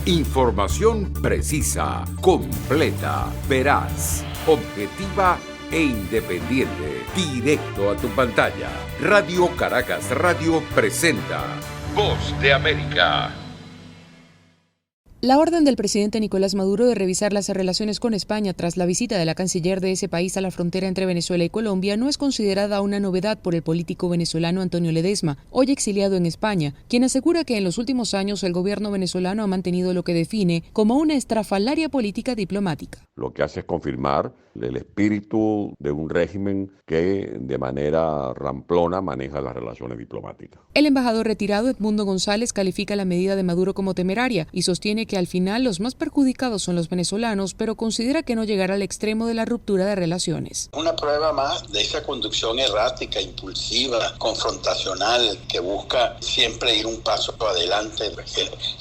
Información precisa, completa, veraz, objetiva e independiente. Directo a tu pantalla. Radio Caracas Radio presenta Voz de América. La orden del presidente Nicolás Maduro de revisar las relaciones con España tras la visita de la canciller de ese país a la frontera entre Venezuela y Colombia no es considerada una novedad por el político venezolano Antonio Ledesma, hoy exiliado en España, quien asegura que en los últimos años el gobierno venezolano ha mantenido lo que define como una estrafalaria política diplomática. Lo que hace es confirmar el espíritu de un régimen que de manera ramplona maneja las relaciones diplomáticas. El embajador retirado Edmundo González califica la medida de Maduro como temeraria y sostiene que al final los más perjudicados son los venezolanos, pero considera que no llegará al extremo de la ruptura de relaciones. Una prueba más de esa conducción errática, impulsiva, confrontacional, que busca siempre ir un paso adelante,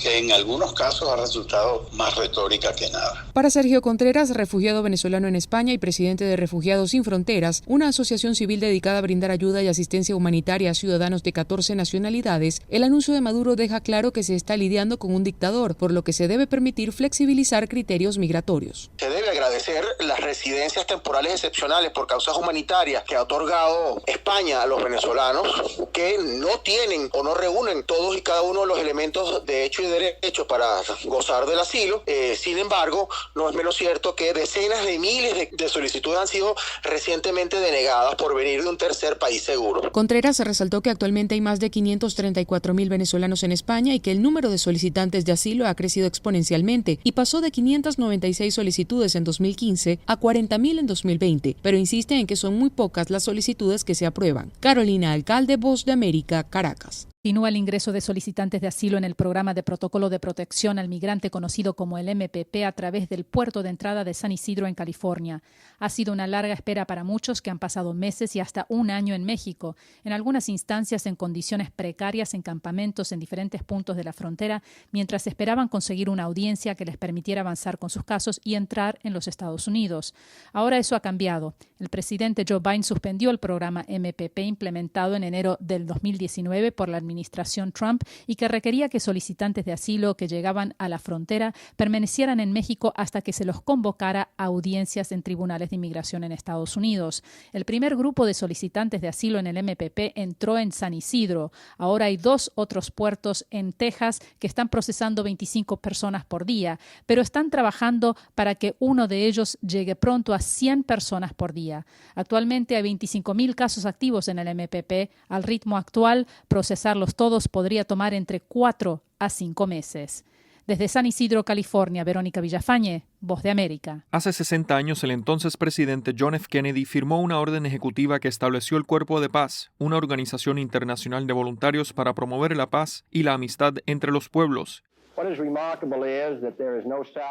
que en algunos casos ha resultado más retórica que nada. Para Sergio Contreras, refugiado venezolano en España y presidente de Refugiados Sin Fronteras, una asociación civil dedicada a brindar ayuda y asistencia humanitaria a ciudadanos de 14 nacionalidades, el anuncio de Maduro deja claro que se está lidiando con un dictador, por lo que se debe permitir flexibilizar criterios migratorios. Se debe agradecer las residencias temporales excepcionales por causas humanitarias que ha otorgado España a los venezolanos que no tienen o no reúnen todos y cada uno de los elementos de hecho y derecho para gozar del asilo. Sin embargo, no es menos cierto que decenas de miles de solicitudes han sido recientemente denegadas por venir de un tercer país seguro. Contreras resaltó que actualmente hay más de 534.000 venezolanos en España y que el número de solicitantes de asilo ha crecido exponencialmente y pasó de 596 solicitudes en 2015 a 40.000 en 2020, pero insiste en que son muy pocas las solicitudes que se aprueban. Carolina Alcalde, Voz de América, Caracas. Continúa el ingreso de solicitantes de asilo en el programa de protocolo de protección al migrante conocido como el MPP a través del puerto de entrada de San Isidro en California. Ha sido una larga espera para muchos que han pasado meses y hasta un año en México, en algunas instancias en condiciones precarias en campamentos en diferentes puntos de la frontera, mientras esperaban conseguir una audiencia que les permitiera avanzar con sus casos y entrar en los Estados Unidos. Ahora eso ha cambiado. El presidente Joe Biden suspendió el programa MPP implementado en enero del 2019 por la administración Trump y que requería que solicitantes de asilo que llegaban a la frontera permanecieran en México hasta que se los convocara a audiencias en tribunales de inmigración en Estados Unidos. El primer grupo de solicitantes de asilo en el MPP entró en San Isidro. Ahora hay 2 otros puertos en Texas que están procesando 25 personas por día, pero están trabajando para que uno de ellos llegue pronto a 100 personas por día. Actualmente hay 25.000 casos activos en el MPP. Al ritmo actual, procesarlos todos podría tomar entre 4 a 5 meses. Desde San Isidro, California, Verónica Villafañe, Voz de América. Hace 60 años, el entonces presidente John F. Kennedy firmó una orden ejecutiva que estableció el Cuerpo de Paz, una organización internacional de voluntarios para promover la paz y la amistad entre los pueblos.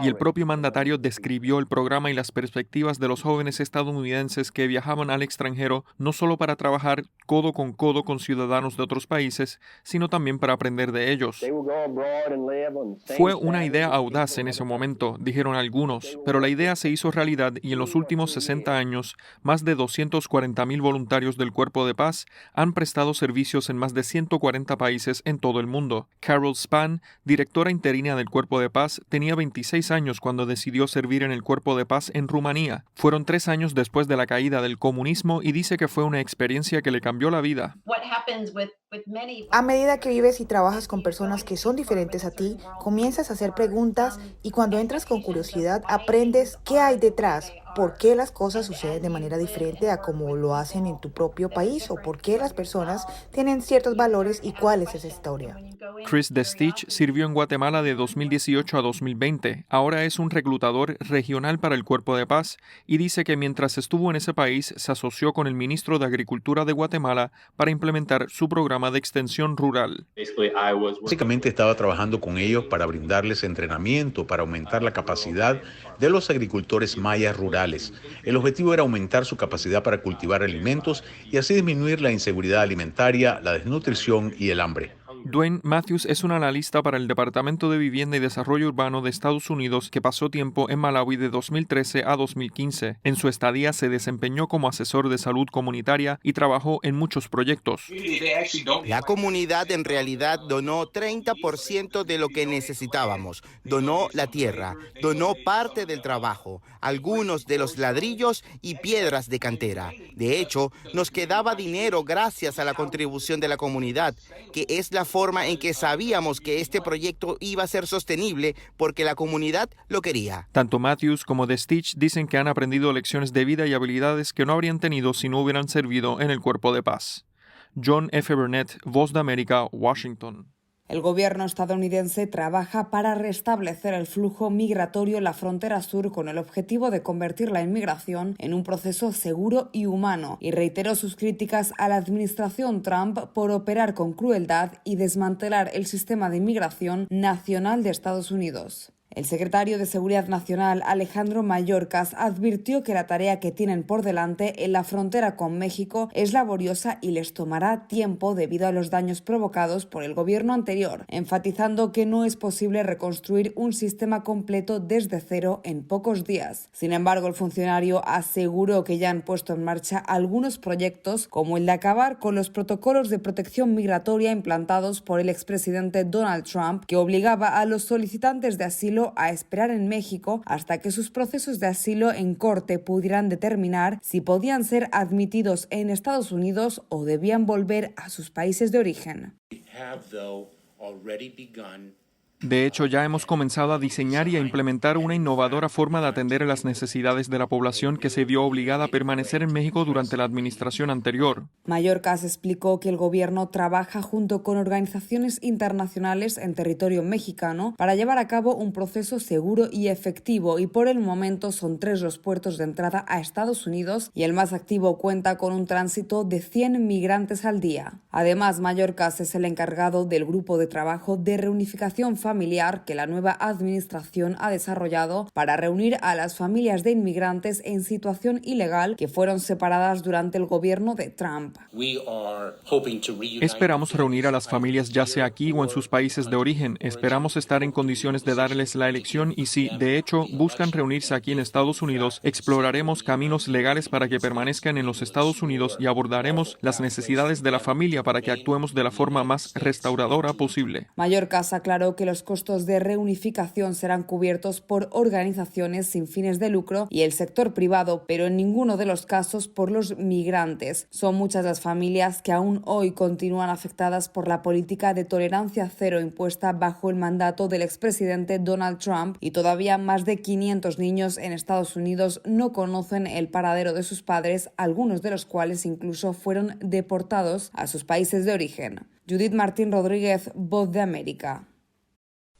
Y el propio mandatario describió el programa y las perspectivas de los jóvenes estadounidenses que viajaban al extranjero no solo para trabajar codo con ciudadanos de otros países, sino también para aprender de ellos. Fue una idea audaz en ese momento, dijeron algunos, pero la idea se hizo realidad y en los últimos 60 años, más de 240.000 voluntarios del Cuerpo de Paz han prestado servicios en más de 140 países en todo el mundo. Carol Span, directora interina del Cuerpo de Paz, tenía 26 años cuando decidió servir en el Cuerpo de Paz en Rumanía. Fueron 3 años después de la caída del comunismo y dice que fue una experiencia que le cambió la vida. A medida que vives y trabajas con personas que son diferentes a ti, comienzas a hacer preguntas y cuando entras con curiosidad aprendes qué hay detrás, por qué las cosas suceden de manera diferente a como lo hacen en tu propio país o por qué las personas tienen ciertos valores y cuál es esa historia. Chris DeStich sirvió en Guatemala de 2018 a 2020. Ahora es un reclutador regional para el Cuerpo de Paz y dice que mientras estuvo en ese país se asoció con el ministro de Agricultura de Guatemala para implementar su programa de extensión rural. Básicamente estaba trabajando con ellos para brindarles entrenamiento, para aumentar la capacidad de los agricultores mayas rurales. El objetivo era aumentar su capacidad para cultivar alimentos y así disminuir la inseguridad alimentaria, la desnutrición y el hambre. Dwayne Matthews es un analista para el Departamento de Vivienda y Desarrollo Urbano de Estados Unidos que pasó tiempo en Malawi de 2013 a 2015. En su estadía se desempeñó como asesor de salud comunitaria y trabajó en muchos proyectos. La comunidad en realidad donó 30% de lo que necesitábamos. Donó la tierra, donó parte del trabajo, algunos de los ladrillos y piedras de cantera. De hecho, nos quedaba dinero gracias a la contribución de la comunidad, que es la forma en que sabíamos que este proyecto iba a ser sostenible porque la comunidad lo quería. Tanto Matthews como The Stitch dicen que han aprendido lecciones de vida y habilidades que no habrían tenido si no hubieran servido en el Cuerpo de Paz. John F. Burnett, Voz de América, Washington. El gobierno estadounidense trabaja para restablecer el flujo migratorio en la frontera sur con el objetivo de convertir la inmigración en un proceso seguro y humano, y reiteró sus críticas a la administración Trump por operar con crueldad y desmantelar el sistema de inmigración nacional de Estados Unidos. El secretario de Seguridad Nacional, Alejandro Mayorkas, advirtió que la tarea que tienen por delante en la frontera con México es laboriosa y les tomará tiempo debido a los daños provocados por el gobierno anterior, enfatizando que no es posible reconstruir un sistema completo desde cero en pocos días. Sin embargo, el funcionario aseguró que ya han puesto en marcha algunos proyectos, como el de acabar con los protocolos de protección migratoria implantados por el expresidente Donald Trump, que obligaba a los solicitantes de asilo a esperar en México hasta que sus procesos de asilo en corte pudieran determinar si podían ser admitidos en Estados Unidos o debían volver a sus países de origen. De hecho, ya hemos comenzado a diseñar y a implementar una innovadora forma de atender a las necesidades de la población que se vio obligada a permanecer en México durante la administración anterior. Mayorkas explicó que el gobierno trabaja junto con organizaciones internacionales en territorio mexicano para llevar a cabo un proceso seguro y efectivo, y por el momento son 3 los puertos de entrada a Estados Unidos y el más activo cuenta con un tránsito de 100 migrantes al día. Además, Mayorkas es el encargado del grupo de trabajo de reunificación familiar que la nueva administración ha desarrollado para reunir a las familias de inmigrantes en situación ilegal que fueron separadas durante el gobierno de Trump. Esperamos reunir a las familias ya sea aquí o en sus países de origen. Esperamos estar en condiciones de darles la elección y si, de hecho, buscan reunirse aquí en Estados Unidos, exploraremos caminos legales para que permanezcan en los Estados Unidos y abordaremos las necesidades de la familia para que actuemos de la forma más restauradora posible. Mayorkas aclaró que los costos de reunificación serán cubiertos por organizaciones sin fines de lucro y el sector privado, pero en ninguno de los casos por los migrantes. Son muchas las familias que aún hoy continúan afectadas por la política de tolerancia cero impuesta bajo el mandato del expresidente Donald Trump, y todavía más de 500 niños en Estados Unidos no conocen el paradero de sus padres, algunos de los cuales incluso fueron deportados a sus países de origen. Judith Martín Rodríguez, Voz de América.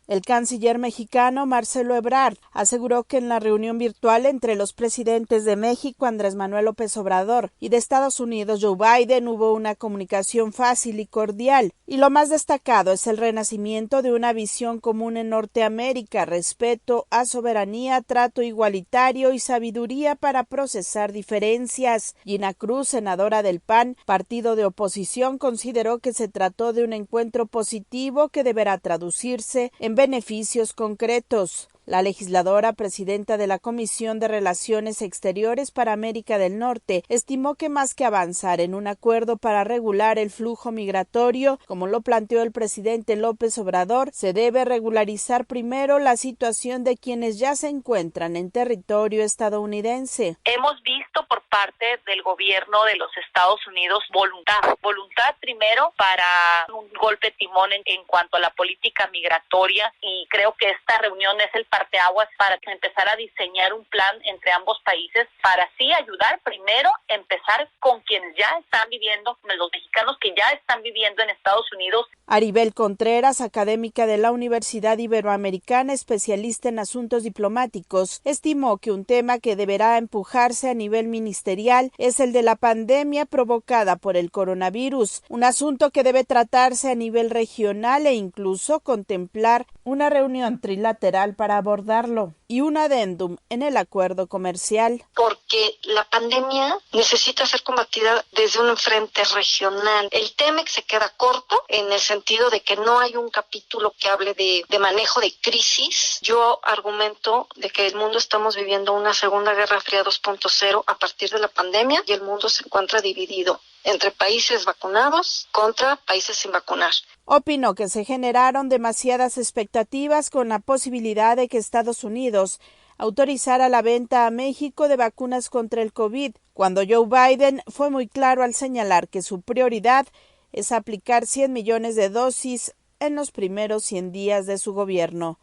El canciller mexicano Marcelo Ebrard aseguró que en la reunión virtual entre los presidentes de México, Andrés Manuel López Obrador, y de Estados Unidos, Joe Biden, hubo una comunicación fácil y cordial, y lo más destacado es el renacimiento de una visión común en Norteamérica, respeto a soberanía, trato igualitario y sabiduría para procesar diferencias. Gina Cruz, senadora del PAN, partido de oposición, consideró que se trató de un encuentro positivo que deberá traducirse en beneficios concretos. La legisladora, presidenta de la Comisión de Relaciones Exteriores para América del Norte, estimó que más que avanzar en un acuerdo para regular el flujo migratorio, como lo planteó el presidente López Obrador, se debe regularizar primero la situación de quienes ya se encuentran en territorio estadounidense. Hemos visto por parte del gobierno de los Estados Unidos voluntad primero para un golpe de timón en cuanto a la política migratoria, y creo que esta reunión es el parteaguas para empezar a diseñar un plan entre ambos países para así ayudar primero a empezar con quienes ya están viviendo, los mexicanos que ya están viviendo en Estados Unidos. Aribel Contreras, académica de la Universidad Iberoamericana, especialista en asuntos diplomáticos, estimó que un tema que deberá empujarse a nivel ministerial es el de la pandemia provocada por el coronavirus, un asunto que debe tratarse a nivel regional e incluso contemplar una reunión trilateral para abordarlo. y un adendum en el acuerdo comercial. Porque la pandemia necesita ser combatida desde un frente regional. El TEMEC se queda corto en el sentido de que no hay un capítulo que hable de manejo de crisis. Yo argumento de que el mundo estamos viviendo una segunda guerra fría 2.0 a partir de la pandemia y el mundo se encuentra dividido entre países vacunados contra países sin vacunar. Opinó que se generaron demasiadas expectativas con la posibilidad de que Estados Unidos autorizara la venta a México de vacunas contra el COVID, cuando Joe Biden fue muy claro al señalar que su prioridad es aplicar 100 millones de dosis en los primeros 100 días de su gobierno.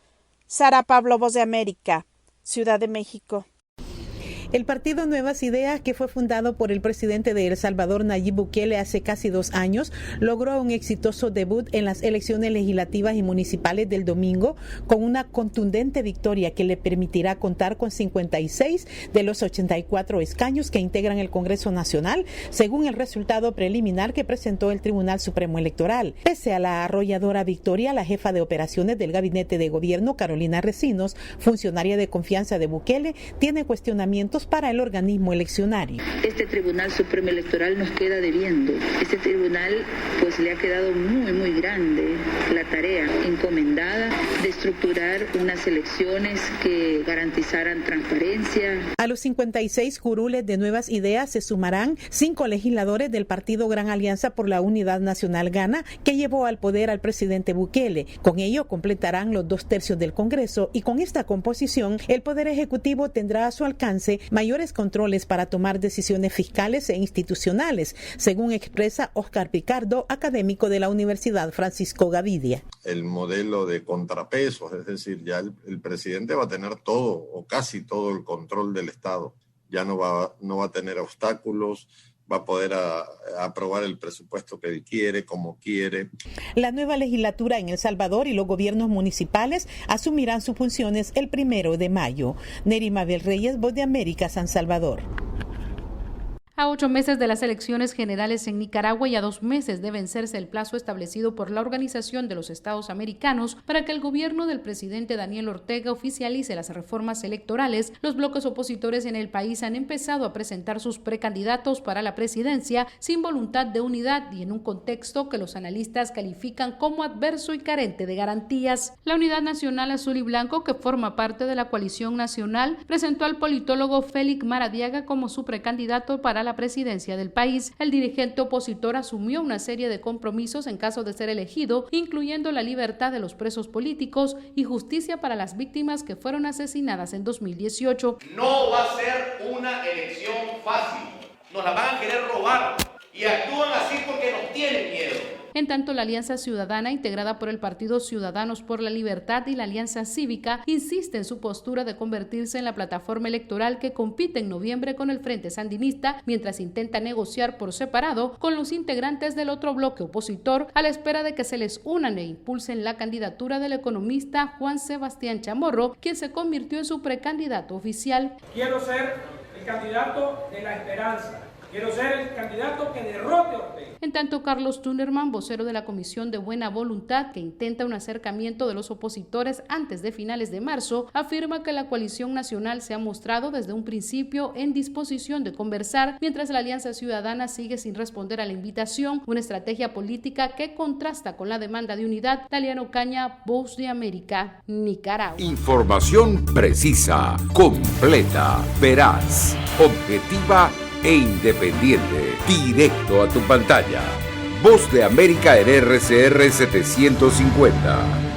Sara Pablo, Voz de América, Ciudad de México. El partido Nuevas Ideas, que fue fundado por el presidente de El Salvador, Nayib Bukele, hace casi 2 años, logró un exitoso debut en las elecciones legislativas y municipales del domingo, con una contundente victoria que le permitirá contar con 56 de los 84 escaños que integran el Congreso Nacional, según el resultado preliminar que presentó el Tribunal Supremo Electoral. Pese a la arrolladora victoria, la jefa de operaciones del gabinete de gobierno, Carolina Recinos, funcionaria de confianza de Bukele, tiene cuestionamientos para el organismo eleccionario. Este Tribunal Supremo Electoral nos queda debiendo. Este tribunal pues le ha quedado muy grande la tarea encomendada de estructurar unas elecciones que garantizaran transparencia. A los 56 curules de Nuevas Ideas se sumarán 5 legisladores del partido Gran Alianza por la Unidad Nacional Gana, que llevó al poder al presidente Bukele. Con ello completarán los 2/3 del Congreso y con esta composición el Poder Ejecutivo tendrá a su alcance mayores controles para tomar decisiones fiscales e institucionales, según expresa Óscar Picardo, académico de la Universidad Francisco Gavidia. El modelo de contrapesos, es decir, ya el presidente va a tener todo o casi todo el control del Estado. Ya no va a tener obstáculos, va a poder aprobar el presupuesto que quiere, como quiere. La nueva legislatura en El Salvador y los gobiernos municipales asumirán sus funciones el 1 de mayo. Neri Mabel Reyes, Voz de América, San Salvador. A 8 meses de las elecciones generales en Nicaragua y a 2 meses de vencerse el plazo establecido por la Organización de los Estados Americanos para que el gobierno del presidente Daniel Ortega oficialice las reformas electorales, los bloques opositores en el país han empezado a presentar sus precandidatos para la presidencia sin voluntad de unidad y en un contexto que los analistas califican como adverso y carente de garantías. La Unidad Nacional Azul y Blanco, que forma parte de la coalición nacional, presentó al politólogo Félix Maradiaga como su precandidato para la presidencia del país. El dirigente opositor asumió una serie de compromisos en caso de ser elegido, incluyendo la libertad de los presos políticos y justicia para las víctimas que fueron asesinadas en 2018. No va a ser una elección fácil. Nos la van a querer robar y actúan así porque nos tienen miedo. En tanto, la Alianza Ciudadana, integrada por el Partido Ciudadanos por la Libertad y la Alianza Cívica, insiste en su postura de convertirse en la plataforma electoral que compite en noviembre con el Frente Sandinista, mientras intenta negociar por separado con los integrantes del otro bloque opositor, a la espera de que se les unan e impulsen la candidatura del economista Juan Sebastián Chamorro, quien se convirtió en su precandidato oficial. Quiero ser el candidato de la esperanza. Quiero ser el candidato que derrote a Ortega. En tanto, Carlos Tunnerman, vocero de la Comisión de Buena Voluntad, que intenta un acercamiento de los opositores antes de finales de marzo, afirma que la coalición nacional se ha mostrado desde un principio en disposición de conversar, mientras la Alianza Ciudadana sigue sin responder a la invitación, una estrategia política que contrasta con la demanda de unidad. Daliano Caña, Voz de América, Nicaragua. Información precisa, completa, veraz, objetiva e independiente. Directo a tu pantalla. Voz de América en RCR 750.